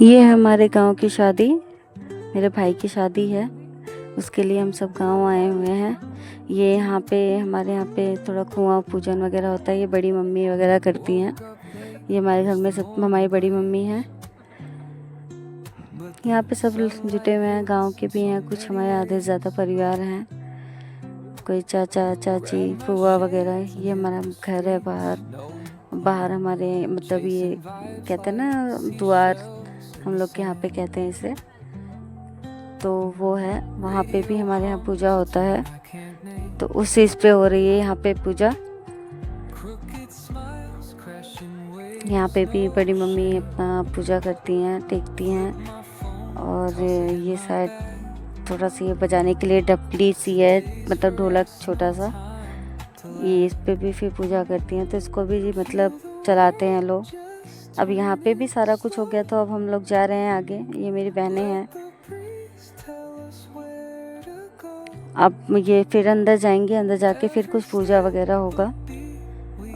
ये है हमारे गांव की शादी, मेरे भाई की शादी है। उसके लिए हम सब गांव आए हुए हैं। ये यहाँ पे हमारे यहाँ पे थोड़ा कुआं पूजन वगैरह होता है, ये बड़ी मम्मी वगैरह करती हैं। ये हमारे घर में सब हमारी बड़ी मम्मी है। यहाँ पे सब जुटे हुए हैं, गांव के भी हैं, कुछ हमारे आधे से ज़्यादा परिवार हैं। कोई चाचा चाची फूआ वगैरह। ये हमारा घर है बाहर। बाहर हमारे मतलब ये कहते हैं ना द्वार, हम लोग के यहाँ पे कहते हैं इसे। तो वो है, वहाँ पे भी हमारे यहाँ पूजा होता है। तो उस चीज़ पे हो रही है यहाँ पे पूजा। यहाँ पे भी बड़ी मम्मी अपना पूजा करती हैं, टेकती हैं। और ये शायद थोड़ा सा ये बजाने के लिए डपली सी है, मतलब ढोलक छोटा सा, ये इस पे भी फिर पूजा करती हैं। तो इसको भी मतलब चलाते हैं लोग। अब यहाँ पे भी सारा कुछ हो गया, तो अब हम लोग जा रहे हैं आगे। ये मेरी बहनें हैं। अब ये फिर अंदर जाएंगे, अंदर जाके फिर कुछ पूजा वगैरह होगा।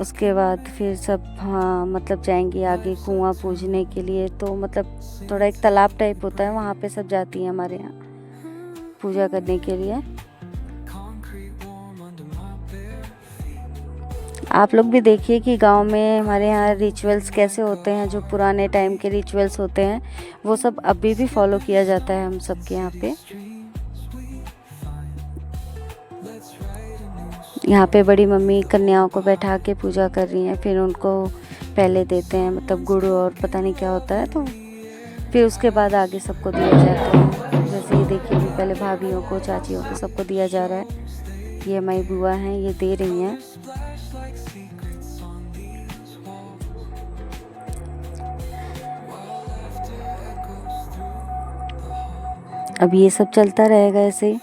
उसके बाद फिर सब हाँ मतलब जाएंगे आगे कुआं पूजने के लिए। तो मतलब थोड़ा एक तालाब टाइप होता है, वहाँ पे सब जाती हैं हमारे यहाँ पूजा करने के लिए। आप लोग भी देखिए कि गांव में हमारे यहाँ रिचुअल्स कैसे होते हैं। जो पुराने टाइम के रिचुअल्स होते हैं वो सब अभी भी फॉलो किया जाता है हम सबके यहाँ पे। यहाँ पे बड़ी मम्मी कन्याओं को बैठा के पूजा कर रही हैं। फिर उनको पहले देते हैं मतलब गुड़ और पता नहीं क्या होता है, तो फिर उसके बाद आगे सबको दिया जाता है। जैसे ये देखिए, भी पहले भाभीयों को चाचियों को सबको दिया जा रहा है। ये हमारी बुआ हैं, ये दे रही हैं। अब ये सब चलता रहेगा ऐसे ही।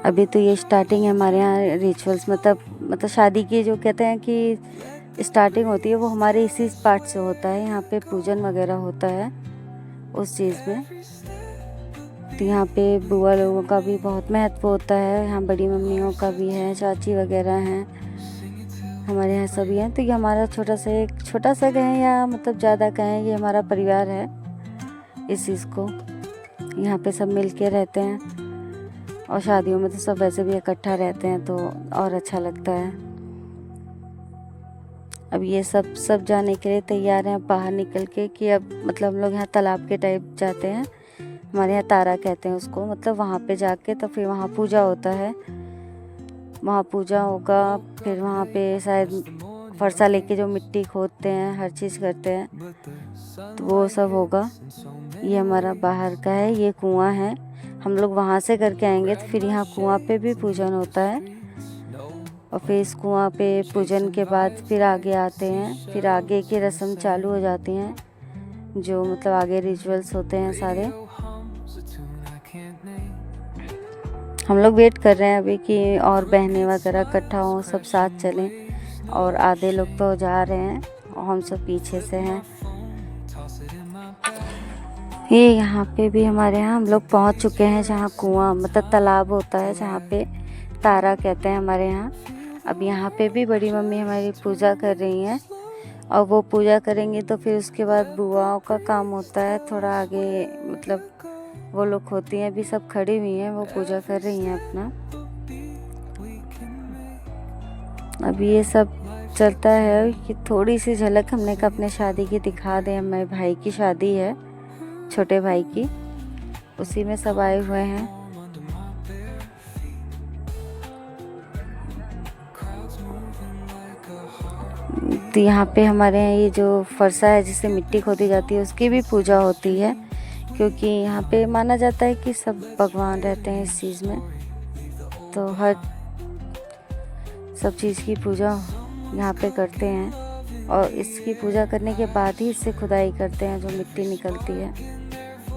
अभी तो ये स्टार्टिंग है हमारे यहाँ रिचुअल्स, मतलब शादी की जो कहते हैं कि स्टार्टिंग होती है, वो हमारे इसी पार्ट से होता है। यहाँ पे पूजन वगैरह होता है उस चीज़ में। तो यहाँ पे बुआ लोगों का भी बहुत महत्व होता है, यहाँ बड़ी मम्मियों का भी है, चाची वगैरह हैं, हमारे यहाँ सभी हैं। तो ये हमारा छोटा सा कहें या मतलब ज़्यादा कहें, ये हमारा परिवार है। इस चीज़ को यहाँ पे सब मिल के रहते हैं। और शादियों में तो सब वैसे भी इकट्ठा रहते हैं, तो और अच्छा लगता है। अब ये सब जाने के लिए तैयार हैं बाहर निकल के, कि अब मतलब हम लोग यहाँ तालाब के टाइप जाते हैं। हमारे यहाँ तारा कहते हैं उसको। मतलब वहाँ पे जाके तो फिर वहाँ पूजा होता है, वहाँ पूजा होगा। फिर वहाँ पे शायद फरसा लेके जो मिट्टी खोदते हैं, हर चीज़ करते हैं, तो वो सब होगा। ये हमारा बाहर का है, ये कुआं है। हम लोग वहाँ से करके आएंगे, तो फिर यहाँ कुआं पे भी पूजन होता है। और फिर इस कुआं पे पूजन के बाद फिर आगे आते हैं, फिर आगे की रस्म चालू हो जाती हैं, जो मतलब आगे रिचुअल्स होते हैं सारे। हम लोग वेट कर रहे हैं अभी कि और बहनें वगैरह इकट्ठा हों, सब साथ चलें। और आधे लोग तो जा रहे हैं और हम सब पीछे से हैं। ये यहाँ पे भी हमारे यहाँ हम लोग पहुँच चुके हैं, जहाँ कुआं मतलब तालाब होता है, जहाँ पे तारा कहते हैं हमारे यहाँ। अब यहाँ पे भी बड़ी मम्मी हमारी पूजा कर रही हैं, और वो पूजा करेंगी तो फिर उसके बाद बुआओं का काम होता है थोड़ा आगे, मतलब वो लोग होती हैं, अभी सब खड़ी हुई हैं, वो पूजा कर रही हैं अपना। अब ये सब चलता है कि थोड़ी सी झलक हमने कहा अपने शादी की दिखा दें। मेरे भाई की शादी है, छोटे भाई की, उसी में सब आए हुए हैं। तो यहाँ पे हमारे यहाँ ये जो फरसा है जिससे मिट्टी खोदी जाती है, उसकी भी पूजा होती है। क्योंकि यहाँ पे माना जाता है कि सब भगवान रहते हैं इस चीज़ में, तो हर सब चीज़ की पूजा यहाँ पे करते हैं। और इसकी पूजा करने के बाद ही इससे खुदाई करते हैं, जो मिट्टी निकलती है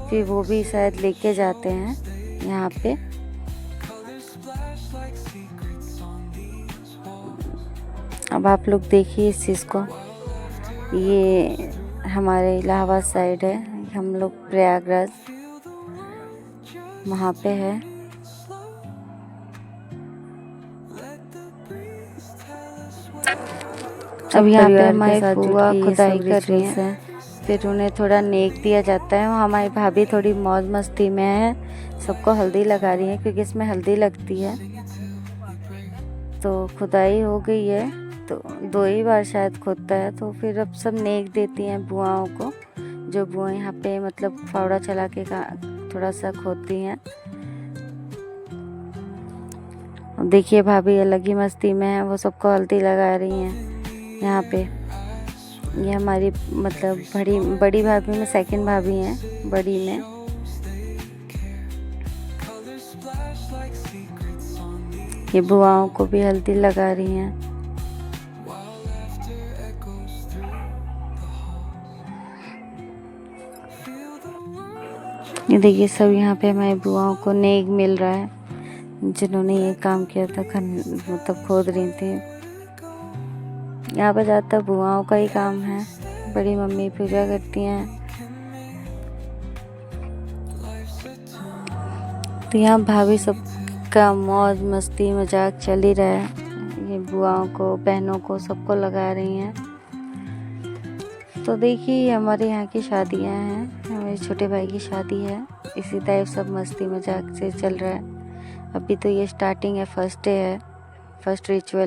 फिर वो भी शायद लेके जाते हैं यहाँ पे। अब आप लोग देखिए इस चीज़ को। ये हमारे इलाहाबाद साइड है, हम लोग प्रयागराज वहाँ पे है। अब यहाँ पे हमारे बुआ खुदाई कर रही हैं। फिर उन्हें थोड़ा नेक दिया जाता है। हमारी भाभी थोड़ी मौज मस्ती में है, सबको हल्दी लगा रही है क्योंकि इसमें हल्दी लगती है। तो खुदाई हो गई है, तो 2 ही बार शायद खोदता है। तो फिर अब सब नेक देती हैं बुआओं को, जो बुआ यहाँ पे मतलब फावड़ा चला के थोड़ा सा खोदती हैं। अब देखिए भाभी अलग ही मस्ती में है, वो सबको हल्दी लगा रही हैं यहाँ पे। ये हमारी मतलब बड़ी भाभी में सेकंड भाभी हैं, बड़ी में। ये बुआओं को भी हल्दी लगा रही हैं। ये देखिए सब यहाँ पे हमारी बुआओं को नेक मिल रहा है, जिन्होंने ये काम किया था, मतलब खोद रही थी। यहाँ पर ज़्यादातर बुआओं का ही काम है, बड़ी मम्मी पूजा करती हैं। तो यहाँ भाभी सब का मौज मस्ती मजाक चल ही रहा है। ये बुआओं को, बहनों को, सबको लगा रही हैं। तो देखिए हमारे यहाँ की शादियाँ हैं, हमारे छोटे भाई की शादी है, इसी टाइप सब मस्ती मजाक से चल रहा है। अभी तो ये स्टार्टिंग है, फर्स्ट डे है, फर्स्ट रिचुअल।